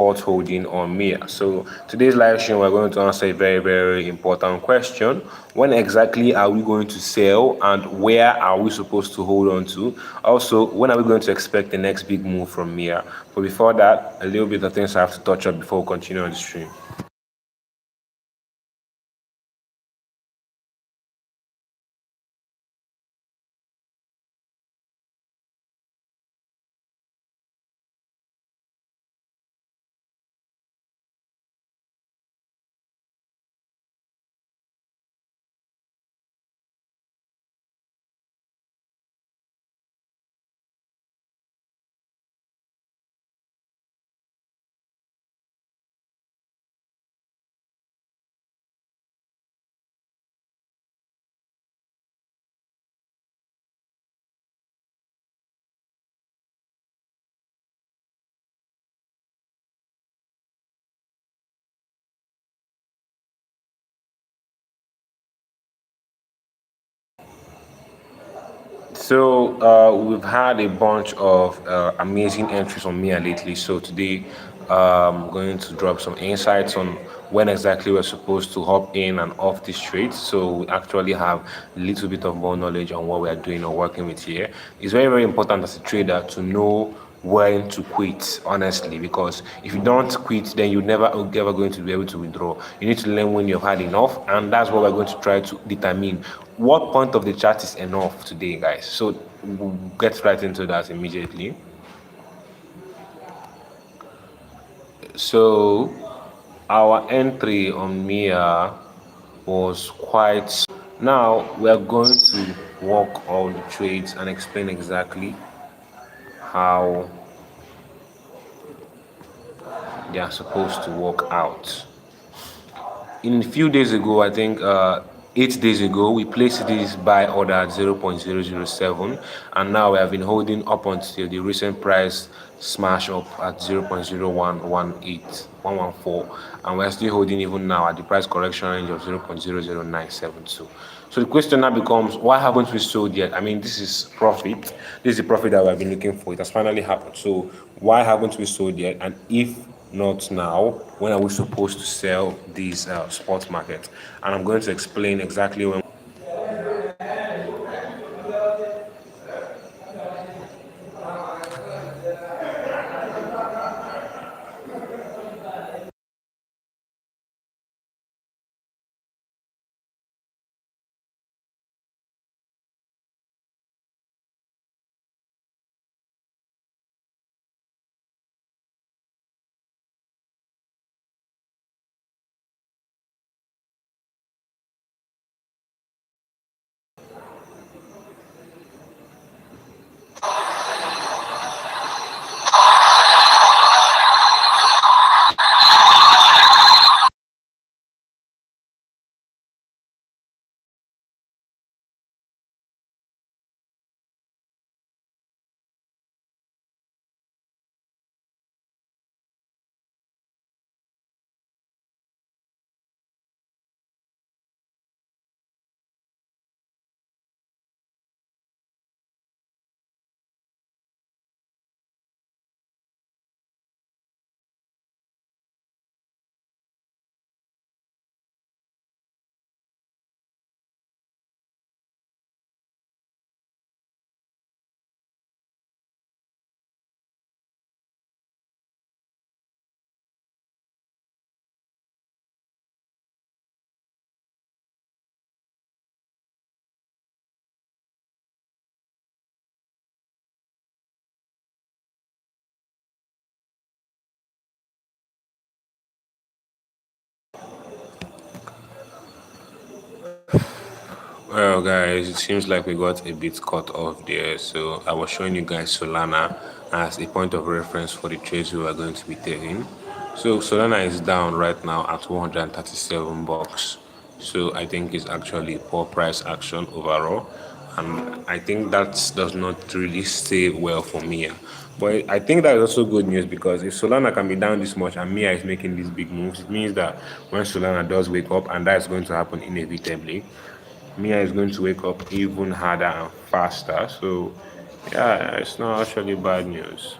short holding on Mia. So today's live stream, we're going to answer a very, very important question. When exactly are we going to sell and where are we supposed to hold on to? Also, when are we going to expect the next big move from Mia? But before that, a little bit of things I have to touch up before we continue on the stream. So we've had a bunch of amazing entries on Mia lately. So today I'm going to drop some insights on when exactly we're supposed to hop in and off this trade. So we actually have a little bit of more knowledge on what we are doing or working with here. It's very, very important as a trader to know when to quit, honestly, because if you don't quit, then you're never ever going to be able to withdraw. You need to learn when you've had enough, and that's what we're going to try to determine. What point of the chart is enough today, guys? So we'll get right into that immediately. So our entry on Mia was quite. Now we are going to walk all the trades and explain exactly how they are supposed to work out. In a few days ago, I think 8 days ago, we placed this buy order at 0.007, and now we have been holding up until the recent price smash up at 0.0118114, and we're still holding even now at the price correction range of 0.00972. So the question now becomes, why haven't we sold yet? I mean, this is profit. This is the profit that we've been looking for. It has finally happened. So why haven't we sold yet? And if not now, when are we supposed to sell these spot market? And I'm going to explain exactly when. Well, guys, it seems like we got a bit cut off there. So I was showing you guys Solana as a point of reference for the trades we are going to be taking. So Solana is down right now at 137 bucks. So I think it's actually poor price action overall. And I think that does not really stay well for Mia. But I think that is also good news, because if Solana can be down this much and Mia is making these big moves, it means that when Solana does wake up, and that is going to happen inevitably, Mia is going to wake up even harder and faster. So, yeah, it's not actually bad news.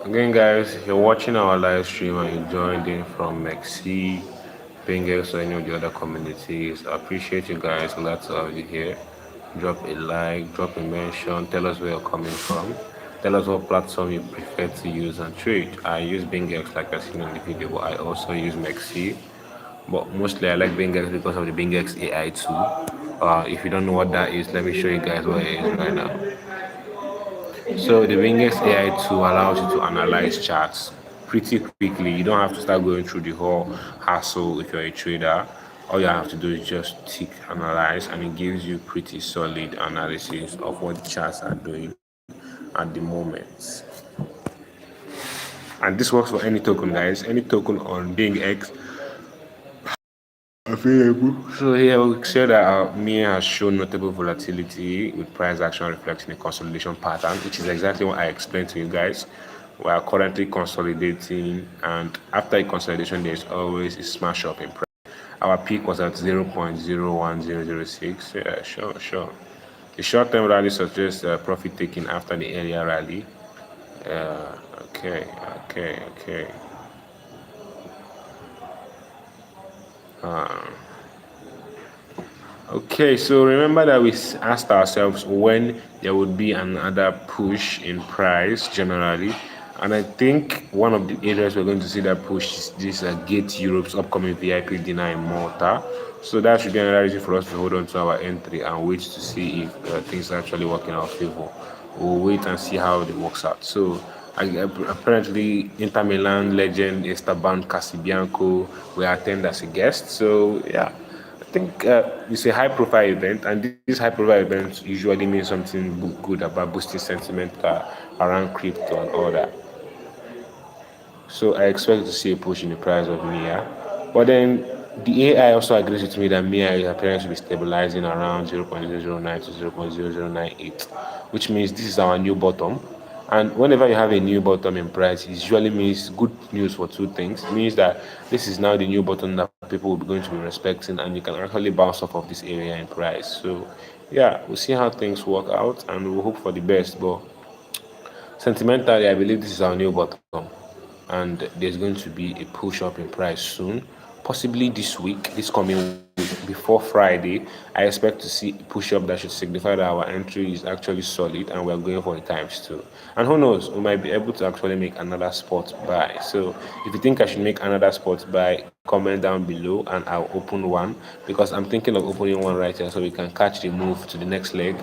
Again, guys, if you're watching our live stream and you joined in from Mexi, BingX, or any of the other communities, I appreciate you guys. Glad to have you here. Drop a like, drop a mention, tell us where you're coming from. Tell us what platform you prefer to use and trade. I use BingX like I seen in the video, but I also use Mexi. But mostly I like BingX because of the BingX AI tool. If you don't know what that is, let me show you guys what it is right now. So the BingX AI tool allows you to analyze charts pretty quickly. You don't have to start going through the whole hassle if you're a trader. All you have to do is just tick analyze, and it gives you pretty solid analysis of what the charts are doing at the moment. And this works for any token, guys. Any token on BingX available. So here we say that our MIA has shown notable volatility with price action reflecting a consolidation pattern, which is exactly what I explained to you guys. We are currently consolidating, and after a consolidation, there's always a smash up in price. Our peak was at 0.010006. Yeah, sure. The short-term rally suggests profit taking after the earlier rally. Okay, okay. Okay, so remember that we asked ourselves when there would be another push in price generally, and I think one of the areas we're going to see that push is this Gate Europe's upcoming VIP dinner in Malta. So that should be another reason for us to hold on to our entry and wait to see if things actually work in our favor. We'll wait and see how it works out. So apparently, Inter Milan legend Esteban Casibianco will attend as a guest. So yeah. I think it's a high profile event, and these high profile events usually mean something good about boosting sentiment around crypto and all that. So I expect to see a push in the price of MIA. But then the AI also agrees with me that MIA is appearing to be stabilizing around 0.009 to 0.0098, which means this is our new bottom. And whenever you have a new bottom in price, it usually means good news for two things. It means that this is now the new bottom that people will be going to be respecting, and you can actually bounce off of this area in price. So, yeah, we'll see how things work out, and we'll hope for the best. But sentimentally, I believe this is our new bottom. and there's going to be a push up in price soon, possibly this week, this coming week, before Friday. I expect to see a push up that should signify that our entry is actually solid and we're going for a times two. And who knows, we might be able to actually make another spot buy. So if you think I should make another spot buy, comment down below and I'll open one, because I'm thinking of opening one right here so we can catch the move to the next leg.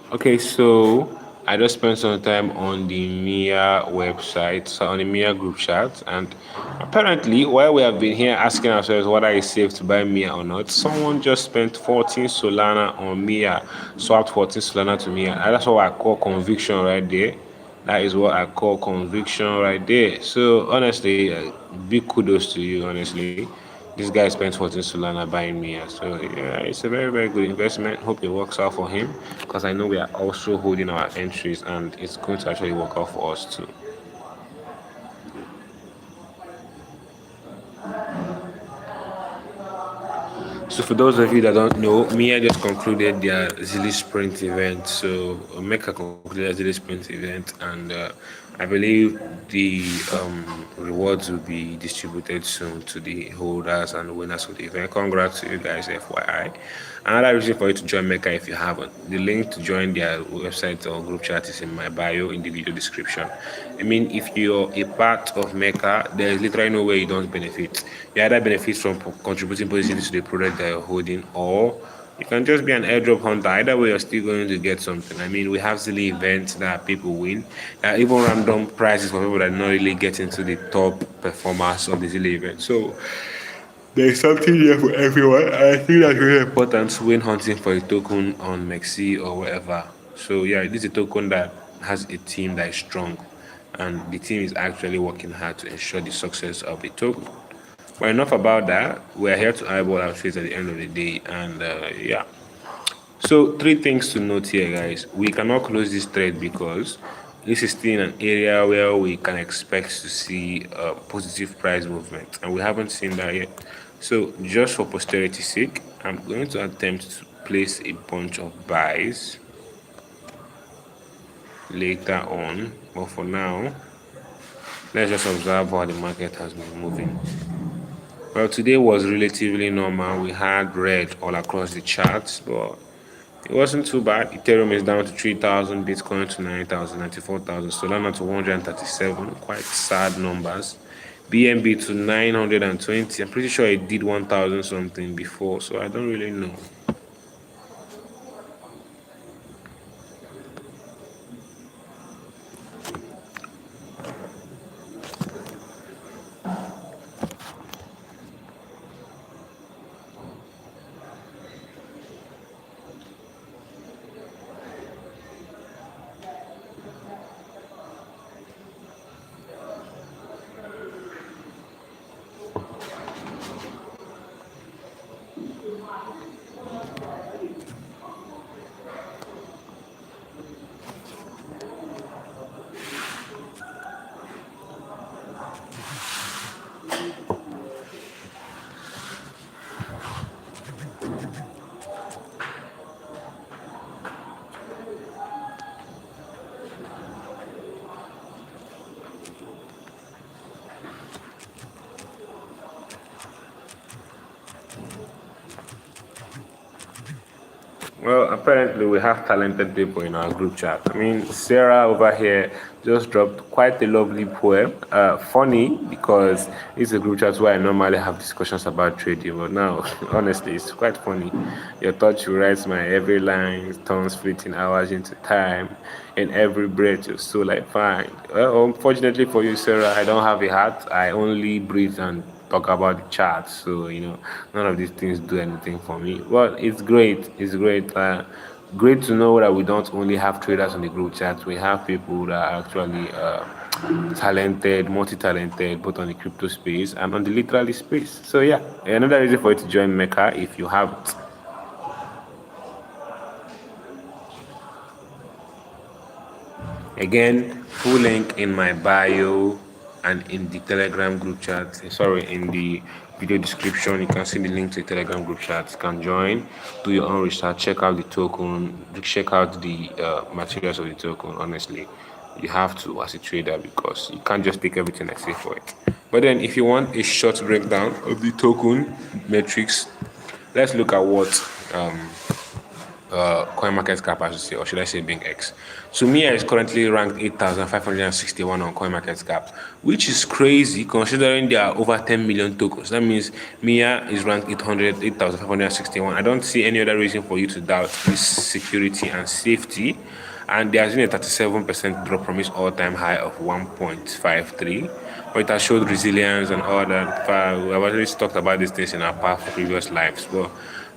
Okay, so I just spent some time on the Mia website, so on the Mia group chat, and apparently, while we have been here asking ourselves whether it's safe to buy Mia or not, someone just spent 14 Solana on Mia, swapped 14 Solana to Mia. And that's what I call conviction right there. That is what I call conviction right there. So honestly, big kudos to you. Honestly, this guy spent 14 Solana buying Mia. So yeah, it's a very very good investment. Hope it works out for him because I know we are also holding our entries and it's going to actually work out for us too. So for those of you that don't know, Mia just concluded their Zilly Sprint event. So Mecca concluded their Zilly Sprint event, and I believe the rewards will be distributed soon to the holders and winners of the event. Congrats to you guys, FYI. Another reason for you to join Mecca if you haven't. The link to join their website or group chat is in my bio in the video description. I mean, if you're a part of Mecca, there is literally no way you don't benefit. You either benefit from contributing positively to the product that you're holding, or you can just be an airdrop hunter. Either way, you're still going to get something. I mean, we have silly events that people win. Even random prizes for people that not really get into the top performers of the silly event. So there's something here for everyone. I think that's really important when hunting for a token on Mexi or wherever. So yeah, this is a token that has a team that is strong, and the team is actually working hard to ensure the success of the token. But enough about that. We're here to eyeball our trades at the end of the day, and yeah. So three things to note here, guys. We cannot close this trade because this is still in an area where we can expect to see positive price movement, and we haven't seen that yet. So just for posterity's sake, I'm going to attempt to place a bunch of buys later on, but for now, let's just observe how the market has been moving. Well, today was relatively normal. We had red all across the charts, but it wasn't too bad. Ethereum is down to 3,000, Bitcoin to 9,000, 94,000, Solana to 137. Quite sad numbers. BNB to 920. I'm pretty sure it did 1,000 something before, so I don't really know. Well, apparently we have talented people in our group chat. I mean, Sarah over here just dropped quite a lovely poem. Funny because it's a group chat where I normally have discussions about trading, but now, honestly, it's quite funny. Your thought you write my every line, turns fleeting hours into time, and every breath you so like fine. Well, unfortunately for you, Sarah, I don't have a heart. I only breathe and talk about the charts. So none of these things do anything for me. But it's great. It's great. Great to know that we don't only have traders on the group chat. We have people that are actually talented, multi-talented, both on the crypto space and on the literally space. So yeah, another reason for you to join Mecca if you haven't. Again, full link in my bio and in the Telegram group chat. Sorry, in the video description, you can see the link to the Telegram group chat. You can join, do your own research, check out the token, check out the materials of the token. Honestly, you have to as a trader because you can't just take everything I say for it. But then, if you want a short breakdown of the token metrics, let's look at what coin market cap, I should say, or should I say BingX. So Mia is currently ranked 8,561 on coin market cap, which is crazy considering there are over 10 million tokens. That means Mia is ranked 8,561. I don't see any other reason for you to doubt this security and safety. And there has been a 37% drop from its all-time high of 1.53. But it has showed resilience and all that. I've already talked about these things in our past previous lives. But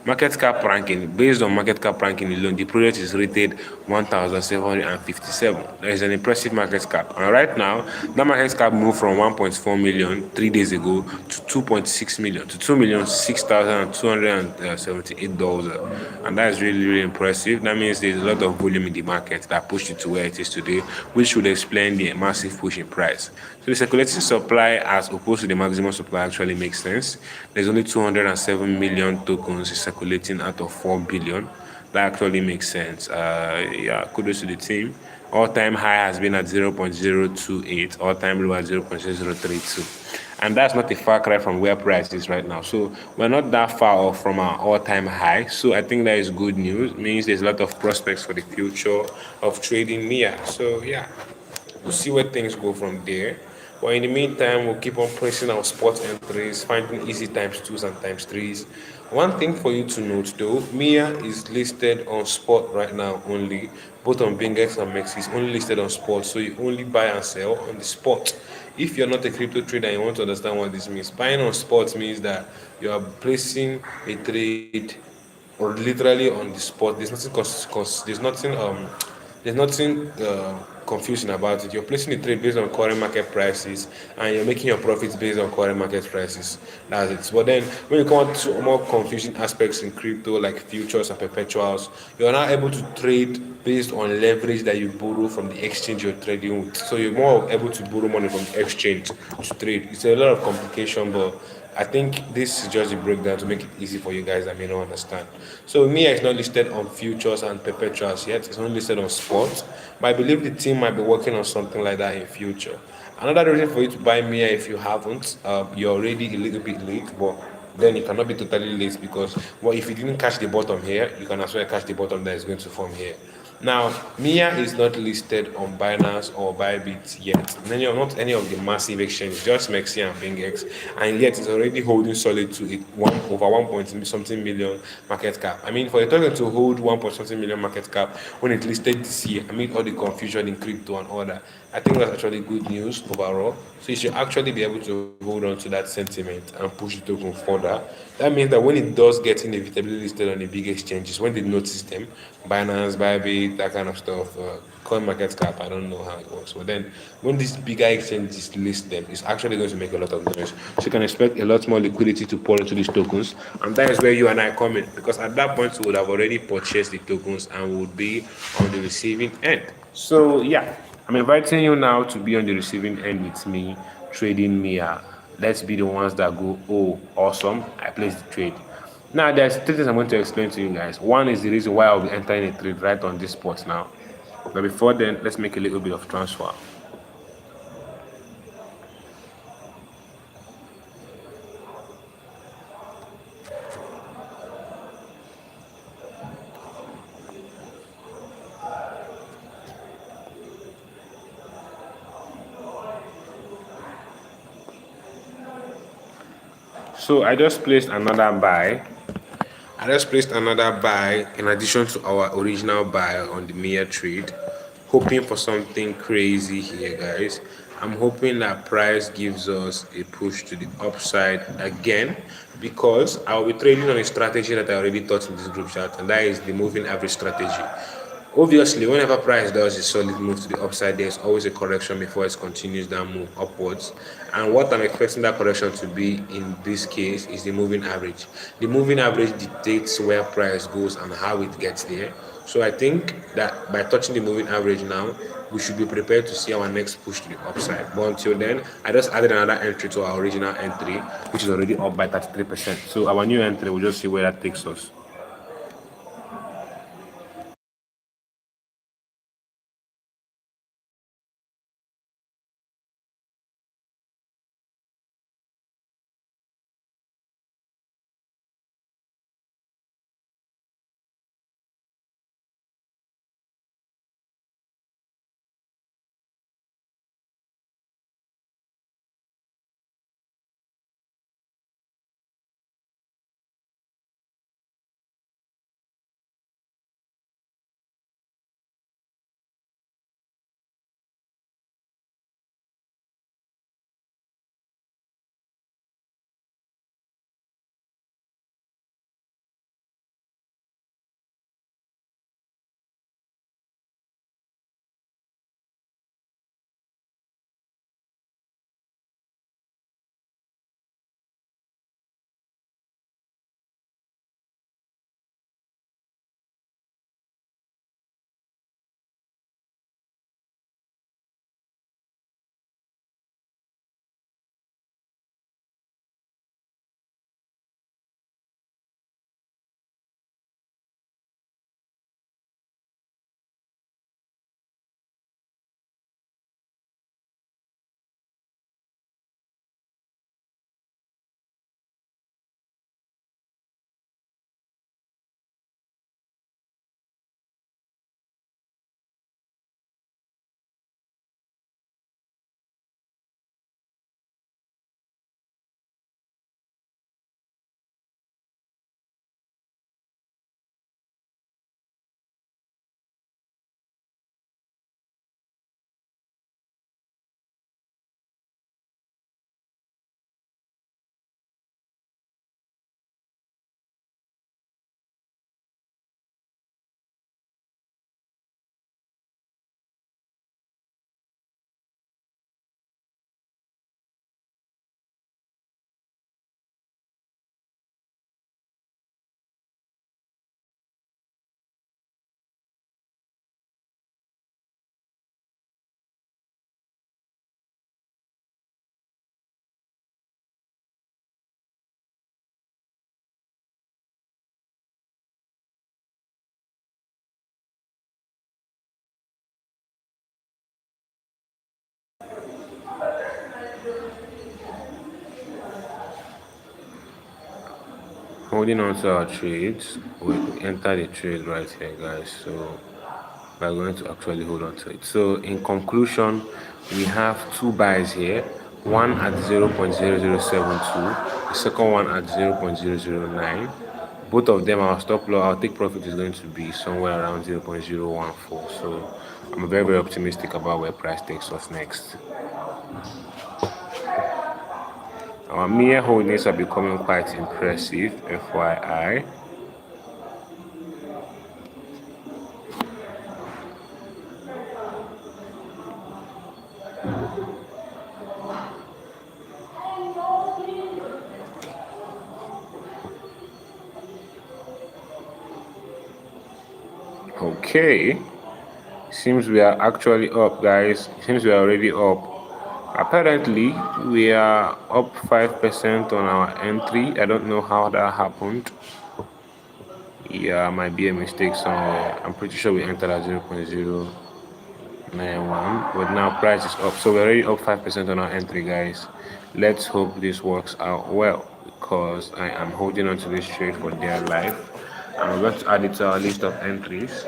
market cap ranking, based on market cap ranking alone, the project is rated 1,757. That is an impressive market cap. And right now, that market cap moved from 1.4 million 3 days ago to 2.6 million to $2,6,278. And that is really, really impressive. That means there's a lot of volume in the market that pushed it to where it is today, which would explain the massive push in price. So the circulating supply as opposed to the maximum supply actually makes sense. There's only 207 million tokens circulating out of 4 billion. That actually makes sense. Yeah, kudos to the team. All-time high has been at 0.028, all-time low at 0.0032. And that's not a far cry from where price is right now. So we're not that far off from our all-time high. So I think that is good news. It means there's a lot of prospects for the future of trading MIA. So yeah, we'll see where things go from there. But in the meantime, we'll keep on pressing our spot entries, finding easy times twos and times threes. One thing for you to note though, MIA is listed on spot right now only, both on BingX and Mex. It's only listed on spot, so you only buy and sell on the spot. If you're not a crypto trader and you want to understand what this means, buying on spot means that you are placing a trade or literally on the spot. There's nothing confusing about it. You're placing a trade based on current market prices, and you're making your profits based on current market prices. That's it. But then, when you come to more confusing aspects in crypto, like futures and perpetuals, you're now able to trade based on leverage that you borrow from the exchange you're trading with. So you're more able to borrow money from the exchange to trade. It's a lot of complication, but I think this is just a breakdown to make it easy for you guys that may not understand. So MIA is not listed on futures and perpetuals yet. It's only listed on spot. But I believe the team might be working on something like that in future. Another reason for you to buy MIA if you haven't, you're already a little bit late, but then you cannot be totally late because well, if you didn't catch the bottom here, you can as well catch the bottom that is going to form here. Now, MIA is not listed on Binance or Bybit yet. Not any of the massive exchanges, just Mexi and BingX, and yet it's already holding solid to over 1 point something million market cap. I mean, for a token to hold 1 point something million market cap when it listed this year, I mean, all the confusion in crypto and all that, I think that's actually good news overall. So you should actually be able to hold on to that sentiment and push the token further. That means that when it does get inevitably listed on the big exchanges, when they notice them, Binance, Bybit, that kind of stuff, coin market cap, I don't know how it works. But then when these bigger exchanges list them, it's actually going to make a lot of noise. So you can expect a lot more liquidity to pour into these tokens. And that is where you and I come in. Because at that point, we would have already purchased the tokens and would be on the receiving end. So yeah, I'm inviting you now to be on the receiving end with me, trading MIA. Let's be the ones that go, oh, awesome, I placed the trade. Now, there's three things I'm going to explain to you guys. One is the reason why I'll be entering a trade right on this spot now. But before then, let's make a little bit of transfer. So I just placed another buy in addition to our original buy on the Mia trade, hoping for something crazy here, guys. I'm hoping that price gives us a push to the upside again because I'll be trading on a strategy that I already taught in this group chat, and that is the moving average strategy. Obviously, whenever price does a solid move to the upside, there's always a correction before it continues that move upwards. And what I'm expecting that correction to be in this case is the moving average. The moving average dictates where price goes and how it gets there. So I think that by touching the moving average now, we should be prepared to see our next push to the upside. But until then, I just added another entry to our original entry, which is already up by 33%. So our new entry, we'll just see where that takes us. Holding on to our trades, we enter the trade right here, guys. So we're going to actually hold on to it. So in conclusion, we have two buys here, one at 0.0072, the second one at 0.009. Both of them, our stop loss, our take profit is going to be somewhere around 0.014. So I'm very, very optimistic about where price takes us next. Our mere holdings are becoming quite impressive, FYI. Okay, seems we are actually up, guys. Seems we are already up. Apparently, we are up 5% on our entry. I don't know how that happened. Yeah, might be a mistake somewhere. I'm pretty sure we entered at 0.091, but now price is up. So we're already up 5% on our entry, guys. Let's hope this works out well because I am holding on to this trade for dear life. And we're going to add it to our list of entries.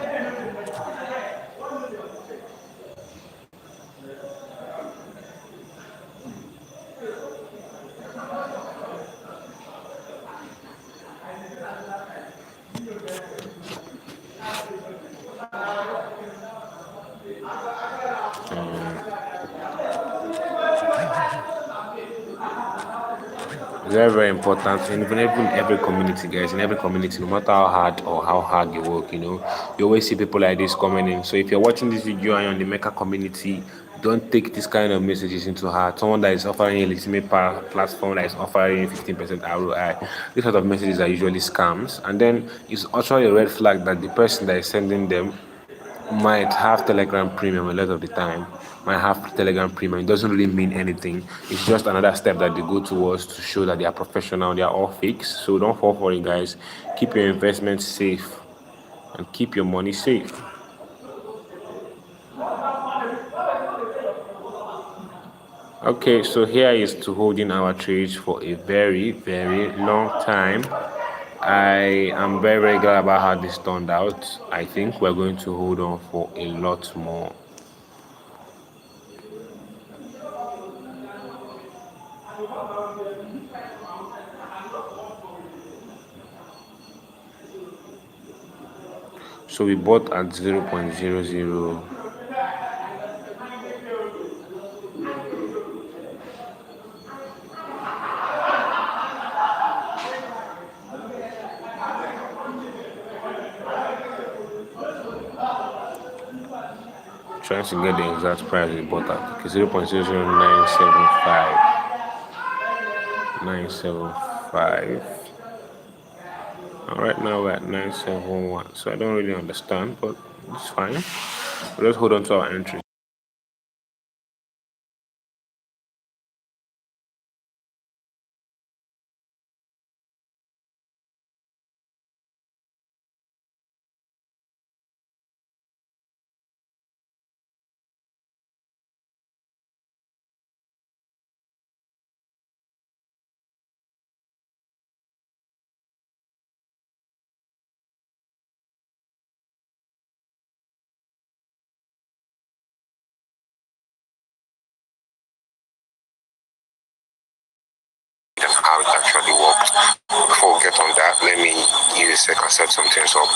Very, very important. And even in every community, guys, in every community, no matter how hard or how hard you work, you always see people like this coming in. So if you're watching this video and you're on the Mecca community, don't take this kind of messages into heart. Someone that is offering a legitimate platform that is offering 15% ROI, these sort of messages are usually scams. And then it's also a red flag that the person that is sending them might have Telegram Premium a lot of the time. Might have Telegram Premium. It doesn't really mean anything. It's just another step that they go towards to show that they are professional. They are all fakes. So don't fall for it, guys. Keep your investments safe and keep your money safe. Okay, so here is to holding our trades for a very, very long time. I am very, very glad about how this turned out. I think we're going to hold on for a lot more. So we bought at 0.00. Trying to get the exact price we bought at. Okay, 0.00975. And right now we're at 971. So I don't really understand, but it's fine. Let's hold on to our entry. How it actually works. Before we get on that, let me give you a second, set some things up.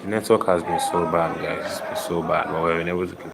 The network has been so bad, guys. It's been so bad, but we've been able to